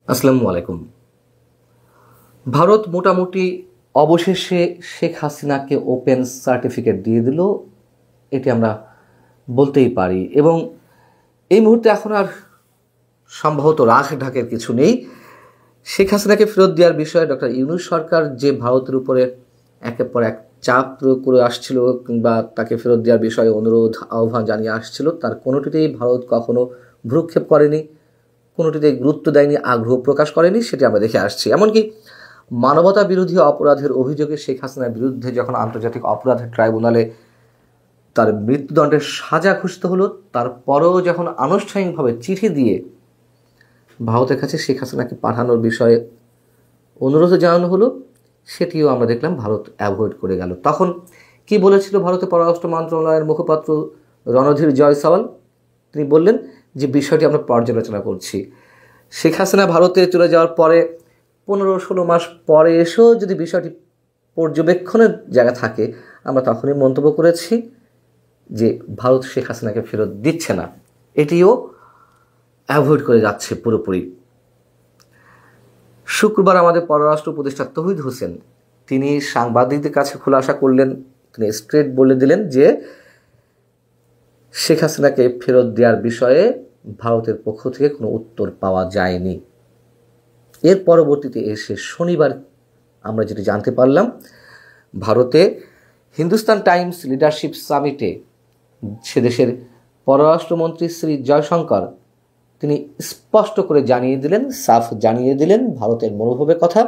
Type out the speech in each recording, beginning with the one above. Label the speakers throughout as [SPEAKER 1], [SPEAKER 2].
[SPEAKER 1] আসসালামু আলাইকুম। ভারত মোটামুটি অবশেষে শেখ হাসিনাকে ওপেন সার্টিফিকেট দিয়ে দিল, এটি আমরা বলতেই পারি। এবং এই মুহূর্তে এখন আর সম্ভবত রাখ ঢাকের কিছু নেই। শেখ হাসিনাকে ফেরত দেওয়ার বিষয়ে ডক্টর ইউনূস সরকার যে ভারতের উপরে একের পর এক চাপ প্রয়োগ করে আসছিল কিংবা তাকে ফেরত দেওয়ার বিষয়ে অনুরোধ আহ্বান জানিয়ে আসছিল, তার কোনোটিতেই ভারত কখনো ভ্রুক্ষেপ করেনি, কোনোটিতে গুরুত্ব দেয়নি, আগ্রহ প্রকাশ করেনি। সেটি আমরা দেখে আসছি। এমনকি মানবতা বিরোধী অপরাধের অভিযোগে শেখ হাসিনার বিরুদ্ধে যখন আন্তর্জাতিক অপরাধের ট্রাইব্যুনালে তার মৃত্যুদণ্ডের সাজা ঘোষিত হলো, তারপরেও যখন আনুষ্ঠানিকভাবে চিঠি দিয়ে ভারতের কাছে শেখ হাসিনাকে পাঠানোর বিষয়ে অনুরোধ জানানো হলো, সেটিও আমরা দেখলাম ভারত অ্যাভয়েড করে গেল। তখন কি বলেছিল ভারতের পররাষ্ট্র মন্ত্রণালয়ের মুখপাত্র রণধীর জয়সওয়াল? তিনি বললেন যে বিষয়টি আমরা পর্যালোচনা করছি। শেখ হাসিনা ভারতে চলে যাওয়ার পরে 15-16 মাস পরে এসেও যদি বিষয়টি পর্যবেক্ষণের জায়গা থাকে, আমরা তখনই মন্তব্য করেছি যে ভারত শেখ হাসিনাকে ফেরত দিচ্ছে না, এটিও অ্যাভয়েড করে যাচ্ছে পুরোপুরি। শুক্রবার আমাদের পররাষ্ট্র উপদেষ্টা তৌহিদ হোসেন তিনি সাংবাদিকদের কাছে খোলাসা করলেন, তিনি স্ট্রেট বলে দিলেন যে শেখ হাসিনাকে ফেরত দেওয়ার বিষয়ে ভারতের পক্ষ থেকে কোনো উত্তর পাওয়া যায়নি। এর পরবর্তীতে এসে শনিবার আমরা যেটি জানতে পারলাম, ভারতে হিন্দুস্তান টাইমস লিডারশিপ সামিটে সে দেশের পররাষ্ট্রমন্ত্রী শ্রী জয়শঙ্কর তিনি স্পষ্ট করে সাফ জানিয়ে দিলেন ভারতের মনোভাবের কথা।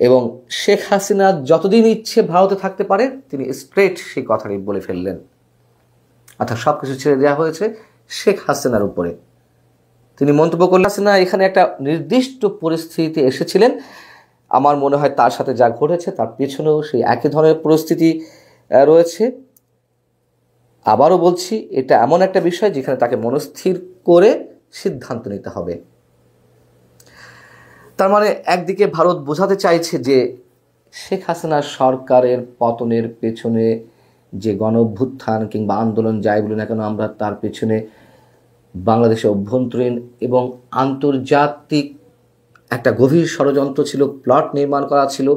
[SPEAKER 1] এবং শেখ হাসিনা যতদিন ইচ্ছে ভারতে থাকতে পারে, তিনি স্ট্রেট সেই কথাটি বলে ফেললেন। অর্থাৎ সব কিছু ছেড়ে দেওয়া হয়েছে শেখ হাসিনার উপরে। তিনি মন্তব্য করলেন, হাসিনা এখানে একটা নির্দিষ্ট পরিস্থিতিতে এসেছিলেন, আমার মনে হয় তার সাথে যা ঘটেছে তার পেছনেও সেই একই ধরনের পরিস্থিতি রয়েছে। আবারও বলছি, এটা এমন একটা বিষয় যেখানে তাকে মনস্থির করে সিদ্ধান্ত নিতে হবে। তার মানে একদিকে ভারত বোঝাতে চাইছে যে শেখ হাসিনার সরকারের পতনের পেছনে যে গণঅভ্যুত্থান কিংবা আন্দোলন যাই বলি না কেন, আমরা তার পেছনে বাংলাদেশের অভ্যন্তরীণ এবং আন্তর্জাতিক একটা গভীর ষড়যন্ত্র ছিল, প্লট নির্মাণ করা ছিল।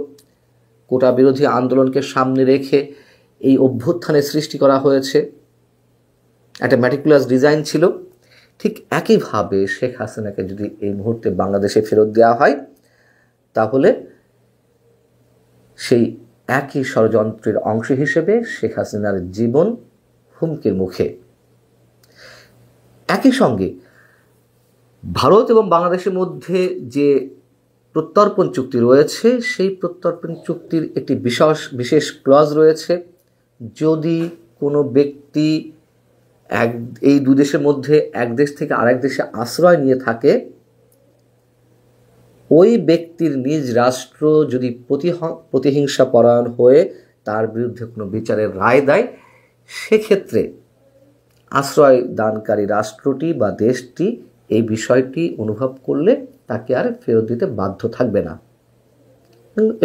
[SPEAKER 1] কোটা বিরোধী আন্দোলনকে সামনে রেখে এই অভ্যুত্থানের সৃষ্টি করা হয়েছে, একটা ম্যাটিকুলাস ডিজাইন ছিল। ঠিক একইভাবে শেখ হাসিনাকে যদি এই মুহূর্তে বাংলাদেশে ফেরত দেওয়া হয়, তাহলে সেই একই ষড়যন্ত্রের অংশ হিসেবে শেখ হাসিনার জীবন হুমকির মুখে। একই সঙ্গে ভারত এবং বাংলাদেশের মধ্যে যে প্রত্যর্পণ চুক্তি রয়েছে, সেই প্রত্যর্পণ চুক্তির একটি বিশেষ ক্লজ রয়েছে। যদি কোনো ব্যক্তি এই দুই দেশের মধ্যে এক দেশ থেকে আরেক দেশে আশ্রয় নিয়ে থাকে, ওই ব্যক্তির নিজ রাষ্ট্র যদি প্রতিহিংসা পরায়ণ হয়ে তার বিরুদ্ধে কোনো বিচারের রায় দেয়, সেক্ষেত্রে আশ্রয় দানকারী রাষ্ট্রটি বা দেশটি এই বিষয়টি অনুভব করলে তাকে আর ফেরত দিতে বাধ্য থাকবে না।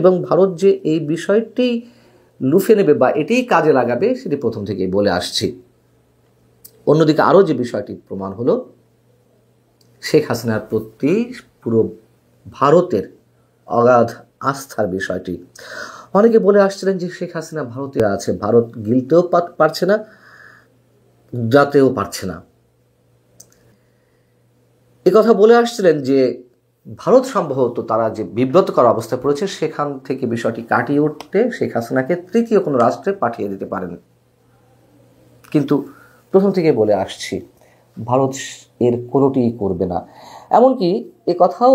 [SPEAKER 1] এবং ভারত যে এই বিষয়টি লুফে নেবে বা এটিই কাজে লাগাবে, সেটি প্রথম থেকেই বলে আসছি। অন্যদিকে আরও যে বিষয়টি প্রমাণ হলো, শেখ হাসিনার প্রতি পুরো ভারতের অগাধ আস্থার বিষয়টি। অনেকে বলে আসছিলেন যে শেখ হাসিনা ভারতে আছে, ভারত গিলতেও পারছে না, যাতেও পারছে না। কথা বলে আসছিলেন যে ভারত সম্ভবত তারা যে বিব্রতকর অবস্থায় পড়েছে, সেখান থেকে বিষয়টি কাটিয়ে উঠতে শেখ হাসিনাকে তৃতীয় কোনো রাষ্ট্রে পাঠিয়ে দিতে পারেন। কিন্তু প্রথম থেকে বলে আসছি, ভারত এর কোনোটিই করবে না। এমনকি কথাও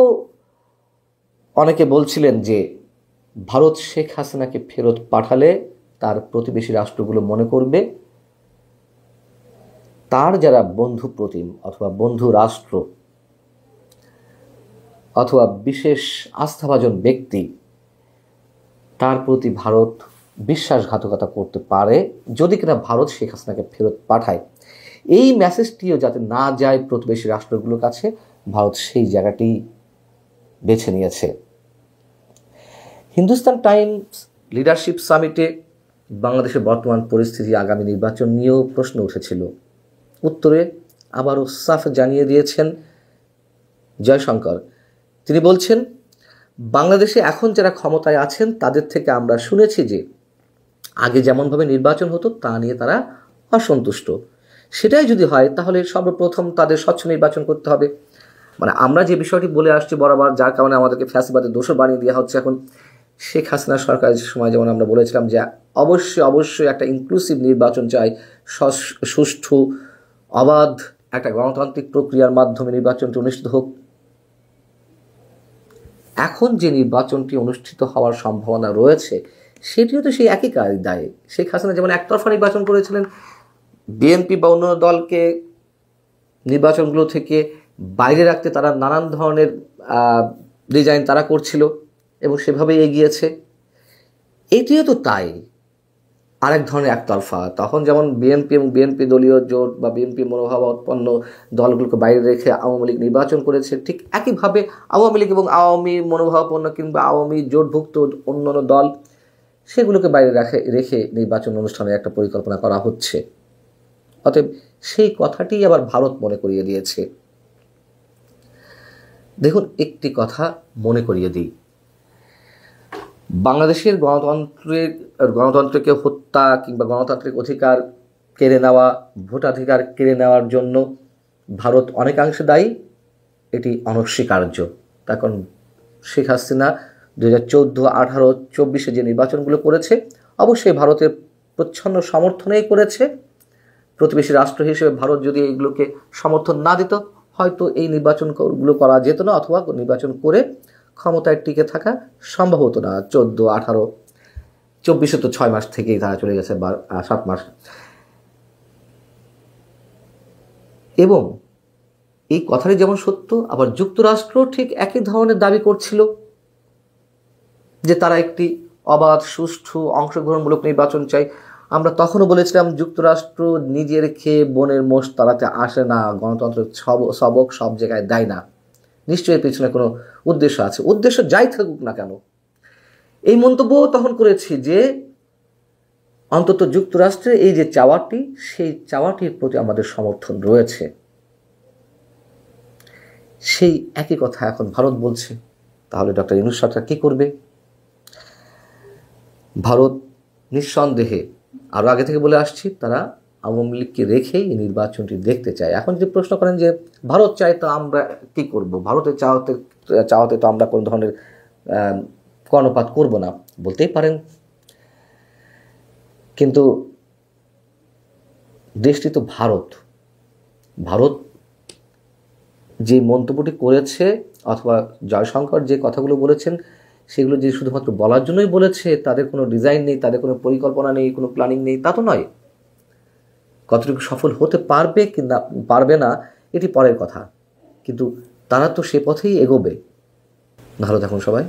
[SPEAKER 1] অনেকে বলছিলেন যে ভারত শেখ হাসিনাকে ফেরত পাঠালে তার প্রতিবেশী রাষ্ট্রগুলো মনে করবে তার যারা বন্ধু প্রতিম অথবা বন্ধু রাষ্ট্র অথবা বিশেষ আস্থাভাজন ব্যক্তি, তার প্রতি ভারত বিশ্বাসঘাতকতা করতে পারে যদি কিনা ভারত শেখ হাসিনাকে ফেরত পাঠায়। এই মেসেজটিও যাতে না যায় প্রতিবেশী রাষ্ট্রগুলোর কাছে, ভারত সেই জায়গাটি বেছে নিয়েছে। হিন্দুস্তান টাইমস লিডারশিপ সামিটে বাংলাদেশের বর্তমান পরিস্থিতি, আগামী নির্বাচন নিয়েও প্রশ্ন উঠেছিল। উত্তরে আবারও সাফ জানিয়ে দিয়েছেন জয়শঙ্কর তিনি বলছেন, বাংলাদেশে এখন যারা ক্ষমতায় আছেন তাদের থেকে আমরা শুনেছি যে আগে যেমনভাবে নির্বাচন হতো তা নিয়ে তারা অসন্তুষ্ট। সেটাই যদি হয় তাহলে সর্বপ্রথম তাদের স্বচ্ছ নির্বাচন করতে হবে। মানে আমরা যে বিষয়টি বলে আসছি বরাবর, যার কারণে আমাদেরকে ফ্যাসিবাদের দোষর বানিয়ে দেওয়া হচ্ছে এখন। শেখ হাসিনা সরকারের সময় যেমন আমরা বলেছিলাম যে অবশ্যই একটা ইনক্লুসিভ নির্বাচন চাই, সুষ্ঠু অবাধ একটা গণতান্ত্রিক প্রক্রিয়ার মাধ্যমে নির্বাচনটি অনুষ্ঠিত হোক। এখন যে নির্বাচনটি অনুষ্ঠিত হওয়ার সম্ভাবনা রয়েছে সেটিও তো সেই একই দায়। শেখ হাসিনা যেমন একতরফা নির্বাচন করেছিলেন, বিএনপি বা অন্য দলকে নির্বাচনগুলো থেকে বাইরে রাখতে তারা নানান ধরনের ডিজাইন তারা করছিল এবং সেভাবেই এগিয়েছে। এটিও তো তাই, আরেক ধরনের একতরফা। তখন যেমন বিএনপি এবং বিএনপি দলীয় জোট বা বিএনপি মনোভাবাপন্ন দলগুলোকে বাইরে রেখে আওয়ামী লীগ নির্বাচন করেছে, ঠিক একইভাবে আওয়ামী লীগ এবং আওয়ামী মনোভাবাপন্ন কিংবা আওয়ামী জোটভুক্ত অন্যান্য দল সেগুলোকে বাইরে রেখে নির্বাচন অনুষ্ঠানের একটা পরিকল্পনা করা হচ্ছে। অতএব সেই কথাটি আবার ভারত মনে করিয়ে দিয়েছে। দেখুন, একটি কথা মনে করিয়ে দিই, বাংলাদেশের গণতন্ত্রকে হত্যা কিংবা গণতান্ত্রিক অধিকার কেড়ে নেওয়া, ভোটাধিকার কেড়ে নেওয়ার জন্য ভারত অনেকাংশে দায়ী, এটি অনস্বীকার্য। তার কারণ শেখ হাসিনা 2014, 18, 24 যে নির্বাচনগুলো করেছে অবশ্যই ভারতের প্রচ্ছন্ন সমর্থনেই করেছে। প্রতিবেশী রাষ্ট্র হিসেবে ভারত যদি এইগুলোকে সমর্থন না দিত হয়তো এই নির্বাচনগুলো করা যেত না, অথবা নির্বাচন করে ক্ষমতায় টিকে থাকা সম্ভব হতো না। 14, 18, 24 তো 6 মাস থেকেই তারা চলে গেছে, 7 মাস। এবং এই কথাটি যেমন সত্য, আবার যুক্তরাষ্ট্র ঠিক একই ধরনের দাবি করছিল যে তারা একটি অবাধ, সুষ্ঠু, অংশগ্রহণমূলক নির্বাচন চাই। আমরা তখনও বলেছিলাম যুক্তরাষ্ট্র নিজের খেয়ে বনের মোষ তাড়াতে আসে না, গণতন্ত্রের সবক সব জায়গায় দেয় না, নিশ্চয়ই পেছনে কোনো উদ্দেশ্য আছে। উদ্দেশ্য যাই থাকুক না কেন, এই মন্তব্য তখন করেছি যে অন্তত যুক্তরাষ্ট্রের এই যে চাওয়াটি, সেই চাওয়াটির প্রতি আমাদের সমর্থন রয়েছে। সেই একই কথা এখন ভারত বলছে। তাহলে ডক্টর ইউনূস সরকার কী করবে? ভারত নিঃসন্দেহে, আরও আগে থেকে বলে আসছি, তারা আওয়ামী লীগকে রেখেই এই নির্বাচনটি দেখতে চায়। এখন যদি প্রশ্ন করেন যে ভারত চায় তো আমরা কি করব, ভারতের চাওয়াতে তো আমরা কোনো ধরনের কর্ণপাত করব না, বলতেই পারেন। কিন্তু দেশটি তো ভারত যে মন্তব্যটি করেছে অথবা জয়শঙ্কর যে কথাগুলো বলেছেন সেগুলো যে শুধুমাত্র বলার জন্যই বলেছে, তাদের কোনো ডিজাইন নেই, তাদের কোনো পরিকল্পনা নেই, কোনো প্ল্যানিং নেই, তা তো নয়। কতটুকু সফল হতে পারবে কি না পারবে না এটি পরের কথা, কিন্তু তারা তো সে পথেই এগোবে। ভালো থাকুন সবাই।